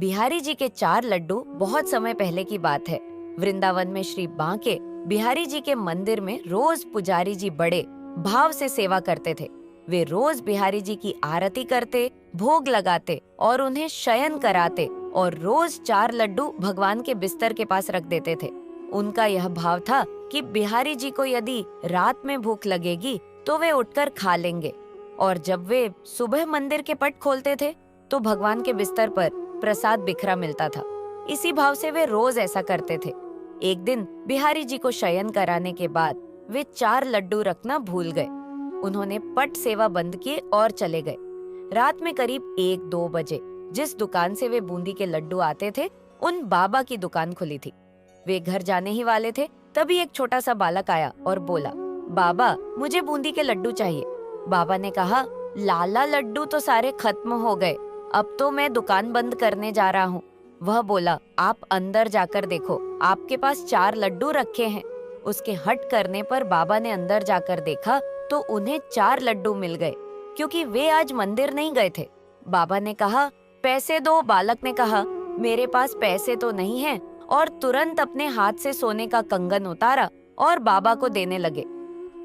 बिहारी जी के 4 लड्डू बहुत समय पहले की बात है। वृंदावन में श्री बांके बिहारी जी के मंदिर में रोज पुजारी जी बड़े भाव से सेवा करते थे। वे रोज बिहारी जी की आरती करते, भोग लगाते और उन्हें शयन कराते और रोज 4 लड्डू भगवान के बिस्तर के पास रख देते थे। उनका यह भाव था कि बिहारी जी को यदि रात में भूख लगेगी तो वे उठकर खा लेंगे, और जब वे सुबह मंदिर के पट खोलते थे तो भगवान के बिस्तर पर प्रसाद बिखरा मिलता था। इसी भाव से वे रोज ऐसा करते थे। एक दिन बिहारी जी को शयन कराने के बाद वे 4 लड्डू रखना भूल गए। उन्होंने पट सेवा बंद की और चले गए। रात में करीब 1-2 बजे जिस दुकान से वे बूंदी के लड्डू आते थे, उन बाबा की दुकान खुली थी। वे घर जाने ही वाले थे, तभी एक छोटा सा बालक आया और बोला, बाबा मुझे बूंदी के लड्डू चाहिए। बाबा ने कहा, लाला लड्डू तो सारे खत्म हो गए, अब तो मैं दुकान बंद करने जा रहा हूँ। वह बोला, आप अंदर जाकर देखो, आपके पास 4 लड्डू रखे हैं। उसके हट करने पर बाबा ने अंदर जाकर देखा तो उन्हें 4 लड्डू मिल गए, क्योंकि वे आज मंदिर नहीं गए थे। बाबा ने कहा, पैसे दो। बालक ने कहा, मेरे पास पैसे तो नहीं है, और तुरंत अपने हाथ से सोने का कंगन उतारा और बाबा को देने लगे।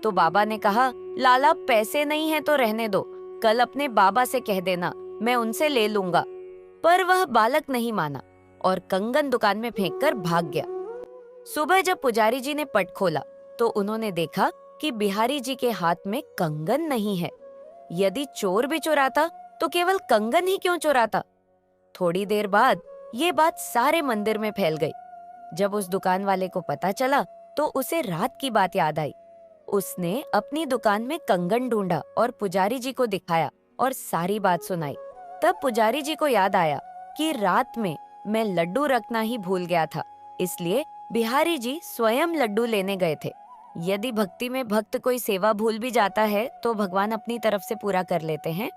तो बाबा ने कहा, लाला पैसे नहीं है तो रहने दो, कल अपने बाबा से कह देना, मैं उनसे ले लूंगा। पर वह बालक नहीं माना और कंगन दुकान में फेंककर भाग गया। सुबह जब पुजारी जी ने पट खोला तो उन्होंने देखा कि बिहारी जी के हाथ में कंगन नहीं है। यदि चोर भी चुराता तो केवल कंगन ही क्यों चुराता? थोड़ी देर बाद ये बात सारे मंदिर में फैल गई। जब उस दुकान वाले को पता चला तो उसे रात की बात याद आई। उसने अपनी दुकान में कंगन ढूंढा और पुजारी जी को दिखाया और सारी बात सुनाई। तब पुजारी जी को याद आया कि रात में मैं लड्डू रखना ही भूल गया था, इसलिए बिहारी जी स्वयं लड्डू लेने गए थे। यदि भक्ति में भक्त कोई सेवा भूल भी जाता है तो भगवान अपनी तरफ से पूरा कर लेते हैं।